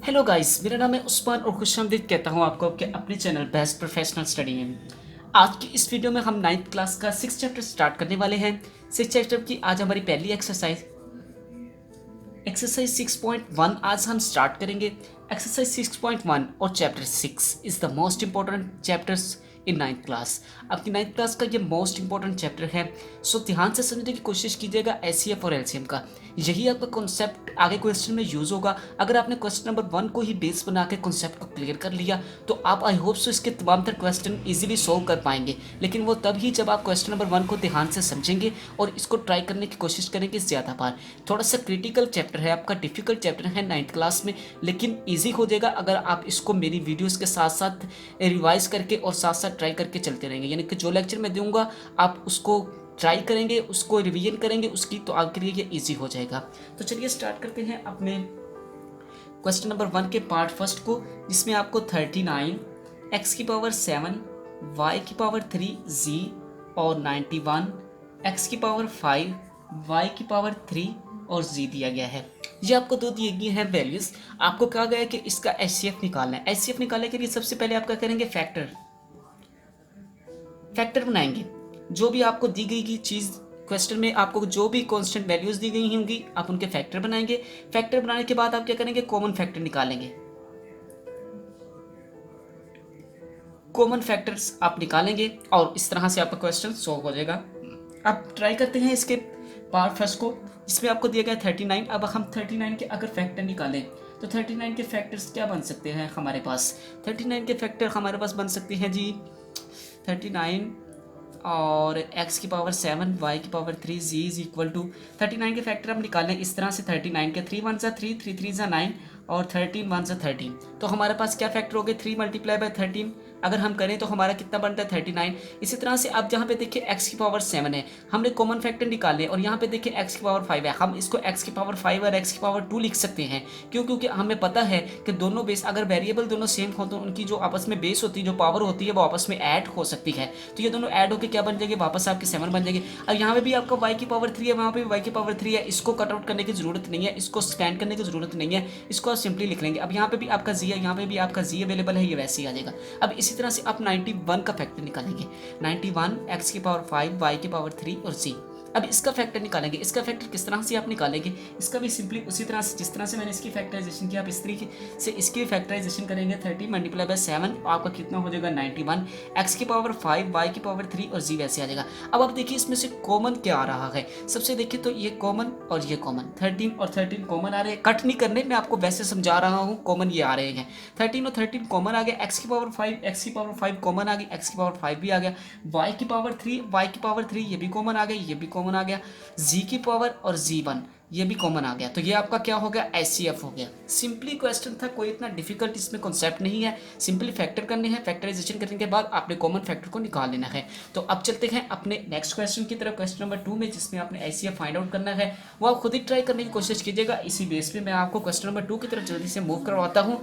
Hello guys, मेरा नाम है उस्मान और खुशामदीद कहता हूँ आपको आपके अपने चैनल बेस्ट प्रोफेशनल स्टडी में। आज की इस वीडियो में हम नाइन्थ क्लास का 6 चैप्टर स्टार्ट करने वाले हैं। 6 चैप्टर की आज हमारी पहली एक्सरसाइज 6.1 आज हम स्टार्ट करेंगे। एक्सरसाइज 6.1 और chapter 6 is the most important chapters in ninth class. आपकी नाइन्थ क्लास का ये मोस्ट इंपॉर्टेंट चैप्टर है, सो ध्यान से समझने की कोशिश कीजिएगा एचसीएफ और एलसीएम का। यही आपका कॉन्सेप्ट आगे क्वेश्चन में यूज़ होगा। अगर आपने क्वेश्चन नंबर 1 को ही बेस बना के कॉन्सेप्ट को क्लियर कर लिया तो आप आई होप सो इसके तमाम तर क्वेश्चन इजीली सॉल्व कर पाएंगे। लेकिन वो तब ही जब आप क्वेश्चन नंबर 1 को ध्यान से समझेंगे और इसको ट्राई करने की कोशिश करेंगे ज़्यादा बार। थोड़ा सा क्रिटिकल चैप्टर है आपका, डिफिकल्ट चैप्टर है नाइन्थ क्लास में, लेकिन ईजी हो जाएगा अगर आप इसको मेरी वीडियोज़ के साथ साथ रिवाइज करके और साथ साथ ट्राई करके चलते रहेंगे। यानी कि जो लेक्चर मैं दूंगा आप उसको ट्राई करेंगे, उसको रिवीजन करेंगे उसकी, तो आपके लिए ये इजी हो जाएगा। तो चलिए स्टार्ट करते हैं अपने क्वेश्चन नंबर 1 के पार्ट फर्स्ट को, जिसमें आपको 39 x की पावर 7 y की पावर 3 z और 91 x की पावर 5 y की पावर 3 और z दिया गया है। ये आपको दो दिए गए हैं वैल्यूज। आपको कहा गया है कि इसका एचसीएफ निकालना है। एचसीएफ निकालने के लिए सबसे पहले आप क्या करेंगे, फैक्टर बनाएंगे। जो भी आपको दी गई की चीज़ क्वेश्चन में, आपको जो भी कांस्टेंट वैल्यूज दी गई होंगी आप उनके फैक्टर बनाएंगे। फैक्टर बनाने के बाद आप क्या करेंगे, कॉमन फैक्टर निकालेंगे। कॉमन फैक्टर्स आप निकालेंगे और इस तरह से आपका क्वेश्चन सॉल्व हो जाएगा। अब ट्राई करते हैं इसके पार्ट फर्स्ट को, जिसमें आपको दिया गया 39। अब हम 39 के अगर फैक्टर निकालें तो 39 के फैक्टर्स क्या बन सकते हैं हमारे पास। 39 के फैक्टर हमारे पास बन सकते हैं जी 39 और x की पावर 7 y की power 3 z is equal to 39 के फैक्टर हम निकालें इस तरह से। 39 के 3 1 3 3 3 9 और 13 1 13। तो हमारे पास क्या फैक्टर हो गए, 3 मल्टीप्लाई बाय 13 अगर हम करें तो हमारा कितना बनता है 39। इसी तरह से अब जहाँ पे देखिए x की पावर 7 है, हमने कॉमन फैक्टर निकाले और यहाँ पे देखिए x की पावर 5 है। हम इसको x की पावर 5 और x की पावर 2 लिख सकते हैं। क्यों? क्योंकि हमें पता है कि दोनों बेस अगर वेरिएबल दोनों सेम हो तो उनकी जो आपस में बेस होती है, जो पावर होती है, वो आपस में ऐड हो सकती है। तो ये दोनों ऐड होकर क्या बन जाएंगे, वापस आपके 7 बन जाएंगे। अब यहाँ पे भी आपका y की पावर 3 है, वहाँ पे भी y की पावर 3 है। इसको कट आउट करने की जरूरत नहीं है, इसको स्कैन करने की जरूरत नहीं है, इसको आप सिंपली लिख लेंगे। अब यहाँ पे भी आपका z है, यहाँ पे भी आपका z अवेलेबल है, ये वैसे ही आ जाएगा। अब इसी तरह से आप 91 का फैक्टर निकालेंगे। 91 x की पावर 5 y की पावर 3 और c। अब इसका फैक्टर निकालेंगे। इसका फैक्टर किस तरह से आप निकालेंगे, इसका भी सिंपली उसी तरह से जिस तरह से मैंने इसकी फैक्टराइजेशन किया, आप इस तरीके से इसकी फैक्टराइजेशन करेंगे। 30 मल्टीप्लाई बाय 7 आपका कितना हो जाएगा 91, x की पावर 5 y की पावर 3 और z वैसे आ जाएगा। अब आप देखिए इसमें से कॉमन क्या आ रहा है। सबसे देखिए तो ये कॉमन और ये कॉमन, 13 और 13 कॉमन आ रहे हैं। कट नहीं करने, मैं आपको वैसे समझा रहा हूँ, कॉमन ये आ रहे हैं। 13 और 13 कॉमन आ गया, x की पावर 5 x की पावर 5 कॉमन आ गई, x की पावर 5 भी आ गया। y की पावर 3 y की पावर 3 ये भी कॉमन आ गया, ये भी कॉमन आ गया। z की पावर और z1 ये भी कॉमन आ गया। तो ये आपका क्या हो गया, एचसीएफ हो गया। सिंपली क्वेश्चन था, कोई इतना डिफिकल्ट इसमें कॉन्सेप्ट नहीं है। सिंपली फैक्टर करने हैं, फैक्टराइजेशन करने के बाद आपने कॉमन फैक्टर को निकाल लेना है। तो अब चलते हैं अपने नेक्स्ट क्वेश्चन की तरफ, क्वेश्चन नंबर 2 में, जिसमें आपने एचसीएफ फाइंड आउट करना है। वो आप खुद ही ट्राई करने की कोशिश कीजिएगा। इसी बेस पे मैं आपको क्वेश्चन नंबर 2 की तरफ जल्दी से मूव करवाता हूँ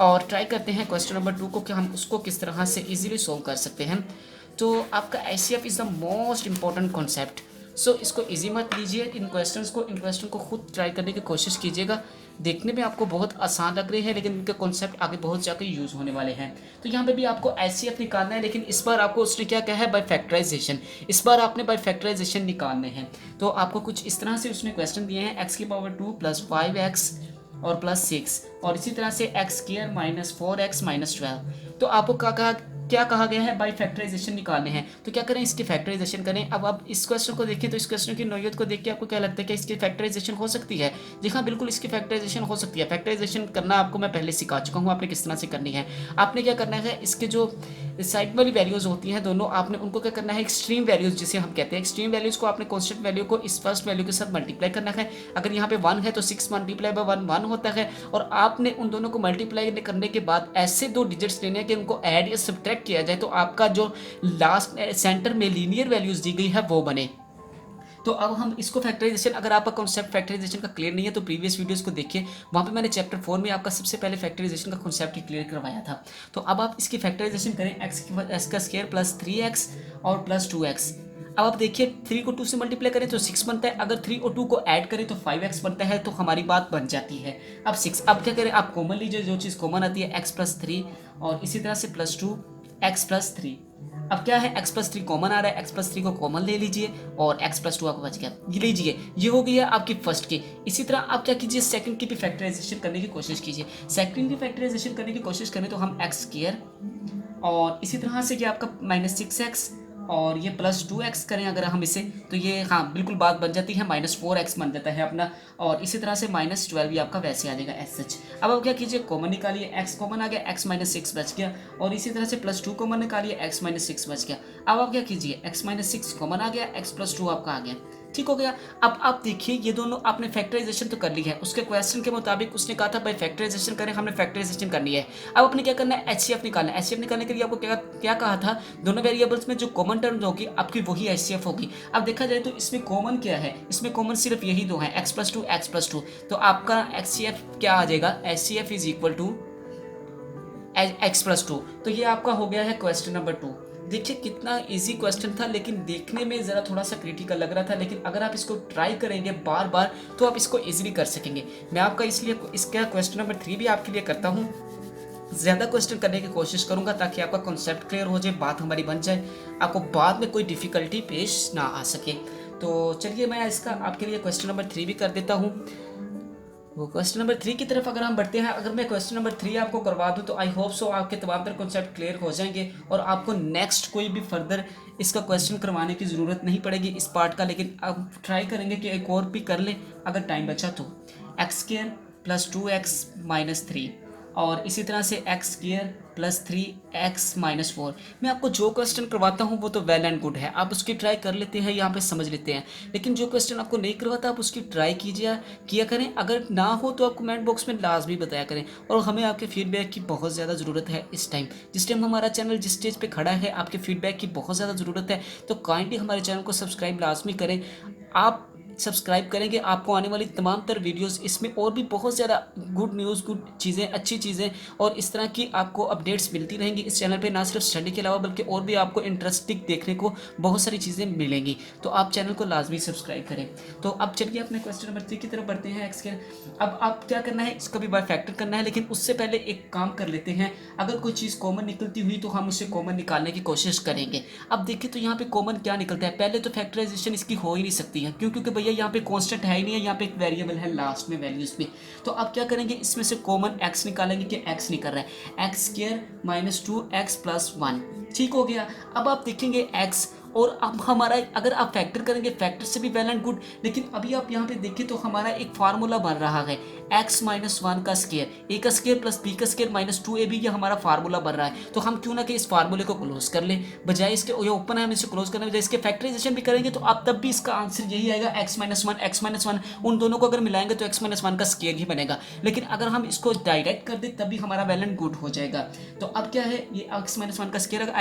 और ट्राई करते हैं क्वेश्चन नंबर 2 को कि हम उसको किस तरह से ईजिली सोल्व कर सकते हैं। तो आपका HCF is the most important concept. So इसको इजी मत लीजिए, इन क्वेश्चन को खुद ट्राई करने की कोशिश कीजिएगा। देखने में आपको बहुत आसान लग रहे हैं, लेकिन इनके कॉन्सेप्ट आगे बहुत जाकर यूज़ होने वाले हैं। तो यहाँ पे भी आपको एचसीएफ निकालना है, लेकिन इस बार आपको उसने क्या कहा है, बाय फैक्टराइजेशन। इस बार आपने बाय फैक्टराइजेशन निकालने हैं। तो आपको कुछ इस तरह से उसने क्वेश्चन दिए हैं, x की पावर 2 प्लस 5x और प्लस 6 और इसी तरह से x square minus 4x minus 12। तो आपको क्या कहा गया है, बाय फैक्टराइजेशन निकालने हैं। तो क्या करें, इसकी फैक्टराइजेशन करें। अब आप इस क्वेश्चन को देखिए तो इस क्वेश्चन की नौयत को देख के आपको क्या लगता है कि इसकी फैक्टराइजेशन हो सकती है। जी हाँ, बिल्कुल इसकी फैक्टराइजेशन हो सकती है। फैक्टराइजेशन करना आपको मैं पहले सिखा चुका हूँ, आपने किस तरह से करनी है। आपने क्या करना है, इसके जो साइड वाली वैल्यूज़ होती हैं दोनों, आपने उनको क्या करना है, एक्सट्रीम वैल्यूज़ जिसे हम कहते हैं, एक्सट्रीम वैल्यूज़ को आपने कॉन्स्टेंट वैल्यू को इस फर्स्ट वैल्यू के साथ मल्टीप्लाई करना है। अगर यहाँ पे 1 है तो 6 मल्टीप्लाई बाय 1 1 होता है, और आपने उन दोनों को मल्टीप्लाई करने के बाद ऐसे दो डिजिट्स लेने हैं कि उनको ऐड या सब्ट्रैक्ट किया जाए तो आपका जो लास्ट सेंटर में लीनियर वैल्यूज़ दी गई है वो बने। तो अब हम इसको फैक्टराइजेशन, अगर आपका कॉन्सेप्ट फैक्टराइजेशन का क्लियर नहीं है तो प्रीवियस वीडियोस को देखिए, वहाँ पे मैंने चैप्टर 4 में आपका सबसे पहले फैक्टराइजेशन का कॉन्सेप्ट ही क्लियर करवाया था। तो अब आप इसकी फैक्टराइजेशन करें, एक्स का स्क्वायर प्लस 3x और प्लस 2x। अब आप देखिए 3 को 2 से मल्टीप्लाई करें तो 6 बनता है, अगर 3 और 2 को ऐड करें तो 5x बनता है, तो हमारी बात बन जाती है। अब 6, अब क्या करें, आप कॉमन लीजिए, जो चीज़ कॉमन आती है x प्लस 3 और इसी तरह से प्लस 2 x प्लस 3। अब क्या है, x प्लस 3 कॉमन आ रहा है, x प्लस 3 को कॉमन ले लीजिए और x प्लस 2 आपको बच गया, ये लीजिए, ये हो गई है आपकी फर्स्ट की। इसी तरह आप क्या कीजिए, सेकंड की भी फैक्टराइजेशन करने की कोशिश कीजिए। सेकंड की फैक्टराइजेशन करने की कोशिश करें तो हम x स्क्वायर और इसी तरह से कि आपका -6x और ये प्लस 2x करें अगर हम इसे, तो ये हाँ बिल्कुल बात बन जाती है, -4x बन जाता है अपना, और इसी तरह से -12 भी आपका वैसे आ जाएगा एस सच। अब आप क्या कीजिए, कॉमन निकालिए, x कॉमन आ गया, x -6 बच गया, और इसी तरह से +2 कॉमन निकालिए, x -6 बच गया। अब आप क्या कीजिए, x -6 कॉमन आ गया, x + 2 आपका आ गया, ठीक हो गया। अब आप देखिए ये दोनों आपने फैक्टराइजेशन तो कर ली है, उसके क्वेश्चन के मुताबिक उसने कहा था भाई फैक्टराइजेशन करें, हमने फैक्टराइजेशन करनी है। अब आपने क्या करना है, एचसीएफ निकालना है। एचसीएफ निकालने के लिए आपको क्या क्या कहा था, दोनों वेरिएबल्स में जो कॉमन टर्म होगी आपकी वही एचसीएफ होगी। अब देखा जाए तो इसमें कॉमन क्या है, इसमें कॉमन सिर्फ यही दो हैं, x + 2 x + 2, तो आपका एचसीएफ क्या आ जाएगा, HCF is equal to x + 2। तो ये आपका हो गया है क्वेश्चन नंबर 2। देखिए कितना इजी क्वेश्चन था, लेकिन देखने में ज़रा थोड़ा सा क्रिटिकल लग रहा था, लेकिन अगर आप इसको ट्राई करेंगे बार बार तो आप इसको इजीली कर सकेंगे। मैं आपका इसलिए इसका क्वेश्चन नंबर 3 भी आपके लिए करता हूँ, ज़्यादा क्वेश्चन करने की कोशिश करूँगा ताकि आपका कॉन्सेप्ट क्लियर हो जाए, बात हमारी बन जाए, आपको बाद में कोई डिफ़िकल्टी पेश ना आ सके। तो चलिए मैं इसका आपके लिए क्वेश्चन नंबर 3 भी कर देता हूँ। वो क्वेश्चन नंबर 3 की तरफ अगर हम बढ़ते हैं, अगर मैं क्वेश्चन नंबर 3 आपको करवा दूं तो आई होप सो आपके तमाम तरह कॉन्सेप्ट क्लियर हो जाएंगे और आपको नेक्स्ट कोई भी फर्दर इसका क्वेश्चन करवाने की ज़रूरत नहीं पड़ेगी इस पार्ट का। लेकिन अब ट्राई करेंगे कि एक और भी कर लें अगर टाइम बचा तो। x² + 2x - 3 और इसी तरह से x² + 3x - 4। मैं आपको जो क्वेश्चन करवाता हूँ वो तो वेल एंड गुड है, आप उसकी ट्राई कर लेते हैं, यहाँ पे समझ लेते हैं, लेकिन जो क्वेश्चन आपको नहीं करवाता आप उसकी ट्राई कीजिए, किया करें। अगर ना हो तो आप कमेंट बॉक्स में लाजमी बताया करें, और हमें आपके फीडबैक की बहुत ज़्यादा ज़रूरत है इस टाइम, जिस टाइम हमारा चैनल जिस स्टेज पर खड़ा है, आपके फीडबैक की बहुत ज़्यादा ज़रूरत है। तो काइंडली हमारे चैनल को सब्सक्राइब लाजमी करें। आप सब्सक्राइब करेंगे आपको आने वाली तमाम तर वीडियोस, इसमें और भी बहुत ज़्यादा गुड न्यूज़, गुड चीज़ें, अच्छी चीज़ें और इस तरह की आपको अपडेट्स मिलती रहेंगी इस चैनल पे, ना सिर्फ स्टडी के अलावा बल्कि और भी आपको इंटरेस्टिंग देखने को बहुत सारी चीज़ें मिलेंगी। तो आप चैनल को लाजमी सब्सक्राइब करें। तो अब चलिए अपने क्वेश्चन नंबर 3 की तरफ बढ़ते हैं। एक्स के अब आप क्या करना है, इसको भी बाय फैक्टर करना है, लेकिन उससे पहले एक काम कर लेते हैं। अगर कोई चीज़ कॉमन निकलती हुई तो हम उसे कॉमन निकालने की कोशिश करेंगे। अब देखिए तो यहाँ पे कॉमन क्या निकलता है, पहले तो फैक्टराइजेशन इसकी हो ही नहीं सकती है, क्यों, क्योंकि भैया यहाँ पे कॉन्स्टेंट है ही नहीं है, यहाँ पे एक वेरिएबल है लास्ट में वैल्यूज में। तो अब क्या करेंगे, इसमें से कॉमन x निकालेंगे कि x निकल रहा है, x² - 2x + 1, ठीक हो गया। अब आप देखेंगे x, और अब हमारा अगर आप फैक्टर करेंगे, फैक्टर से भी वेल एंड गुड, लेकिन अभी आप यहाँ पे देखें तो हमारा एक फार्मूला बन रहा है x - 1 का स्क्वायर, a का स्क्वायर + b का स्क्वायर - 2ab, ये हमारा फार्मूला बन रहा है। तो हम क्यों ना कि इस फार्मूले को क्लोज कर लें, बजाय इसके ये ओपन है, हम इसे क्लोज करने बजाय इसके फैक्टराइजेशन भी करेंगे तो आप तब भी इसका आंसर यही आएगा, x - 1 x - 1, उन दोनों को अगर मिलाएंगे तो x - 1 का स्क्वायर ही बनेगा। लेकिन अगर हम इसको डायरेक्ट कर दें तब भी हमारा वेल एंड गुड हो जाएगा। तो अब क्या है, ये x - 1 का स्क्वायर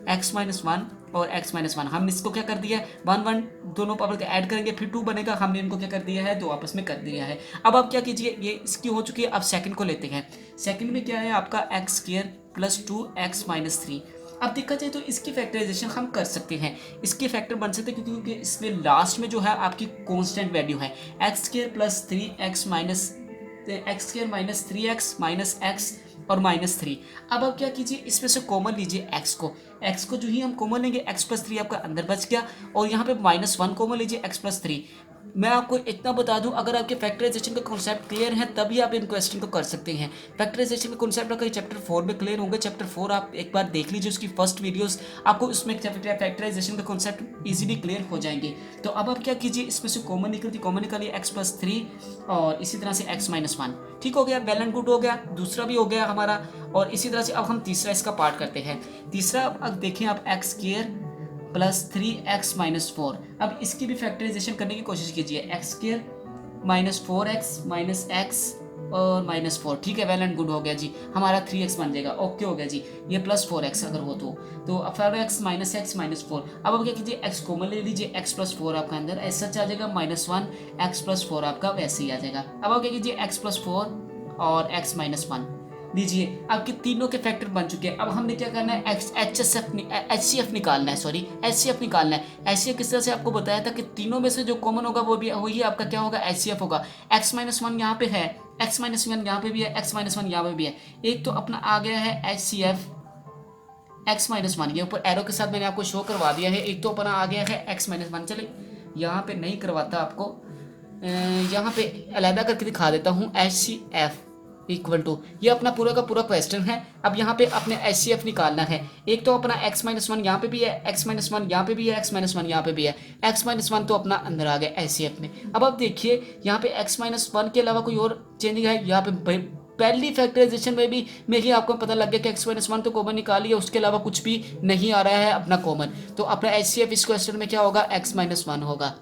x - 1 और x - 1, हमने इसको क्या कर दिया है, 1 1 दोनों पावर के ऐड करेंगे फिर 2 बनेगा, हमने इनको क्या कर दिया है, दो आपस में कर दिया है। अब आप क्या कीजिए, ये इसकी हो चुकी है। अब सेकंड को लेते हैं। सेकंड में क्या है आपका x² + 2x - 3। अब देखा जाए तो इसकी फैक्टराइजेशन हम कर सकते हैं, इसके फैक्टर बन सकते हैं, क्योंकि इसमें लास्ट में जो है आपकी कांस्टेंट वैल्यू है, x² + 3x - 3x - x और -3। अब आप क्या कीजिए, इसमें से कॉमन लीजिए x को जो ही हम कॉमन लेंगे, x + 3 आपका अंदर बच गया, और यहाँ पे -1 कॉमन लीजिए, x + 3। मैं आपको इतना बता दूं, अगर आपके फैक्टराइजेशन का कॉन्सेप्ट क्लियर है तभी आप इन क्वेश्चन को कर सकते हैं। फैक्टराइजेशन का कॉन्सेप्ट आपका चैप्टर 4 में क्लियर होंगे। चैप्टर 4 आप एक बार देख लीजिए, उसकी फर्स्ट वीडियोस, आपको उसमें फैक्टराइजेशन का कॉन्सेप्ट इजीली क्लियर हो जाएंगे। तो अब आप क्या कीजिए, इसमें से कॉमन निकालिए, x + 3 और इसी तरह से x - 1, ठीक हो गया, वेल एंड गुड हो गया, दूसरा भी हो गया हमारा। और इसी तरह से अब हम तीसरा इसका पार्ट करते हैं। तीसरा अब देखें आप, x² + 3x - 4। अब इसकी भी फैक्टराइजेशन करने की कोशिश कीजिए, x² - 4x - x और -4, ठीक है, वेल एंड गुड हो गया जी, हमारा 3x बन जाएगा, ओके हो गया जी। ये +4x अगर हो तो 4x -x -4। अब आप क्या कीजिए, x कॉमन ले लीजिए, x +4 आपका अंदर ऐसा आ जाएगा, -1 x +4 आपका वैसे ही आ जाएगा। अब आप क्या कीजिए, x +4 और x -1 लीजिए, आपके तीनों के फैक्टर बन चुके हैं। अब हमने क्या करना है, HCF निकालना है, सॉरी HCF निकालना है। HCF किस तरह से आपको बताया था कि तीनों में से जो कॉमन होगा वो भी वही आपका क्या होगा, HCF होगा। x-1 यहाँ पे है, x-1 यहाँ पे भी है, x-1 यहाँ पे भी है। एक तो अपना आ गया है HCF x-1, ये ऊपर एरो के साथ मैंने आपको शो करवा दिया है। एक तो अपना आ गया है x-1, चले यहाँ पे नहीं करवाता आपको, यहाँ पे अलहदा करके दिखा देता हूँ, HCF इक्वल टू, ये अपना पूरा का पूरा क्वेश्चन है। अब यहाँ पे अपने HCF निकालना है। एक तो अपना x-1 यहाँ पे भी है, x-1 यहाँ पे भी है, x-1 यहाँ पे भी है, x-1 तो अपना अंदर आ गया HCF में। अब आप देखिए यहाँ पे x-1 के अलावा कोई और चेंजिंग है यहाँ पे, पहली फैक्टराइजेशन में ही आपको पता लग गया कि x-1 तो कॉमन निकालिए, उसके अलावा कुछ भी नहीं आ रहा है अपना कॉमन, तो अपना HCF इस क्वेश्चन में क्या होगा, x-1 होगा।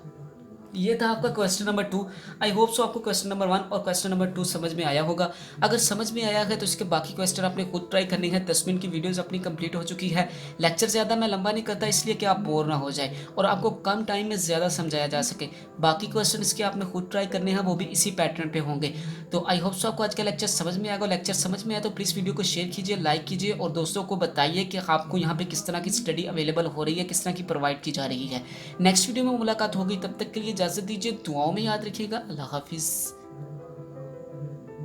ये था आपका question number 2। I hope so आपको क्वेश्चन नंबर 1 और क्वेश्चन नंबर 2 समझ में आया होगा। अगर समझ में आया है तो इसके बाकी क्वेश्चन आपने खुद ट्राई करनी है। 10 मिनट की वीडियोस अपनी कंप्लीट हो चुकी है। लेक्चर ज़्यादा मैं लंबा नहीं करता इसलिए कि आप बोर ना हो जाए और आपको कम टाइम में ज़्यादा समझाया जा सके। बाकी क्वेश्चन इसके आपने खुद ट्राई करने हैं, वो भी इसी पैटर्न पर होंगे। तो आई होप सो आपको आज का लेक्चर समझ में आएगा। लेक्चर समझ में आया तो प्लीज़ वीडियो को शेयर कीजिए, लाइक कीजिए और दोस्तों को बताइए कि आपको यहाँ पर किस तरह की स्टडी अवेलेबल हो रही है, किस तरह की प्रोवाइड की जा रही है। नेक्स्ट वीडियो में मुलाकात होगी, तब तक के लिए इजाज़त दीजिए। दुआओं में याद रखिएगा। अल्लाह हाफिज़।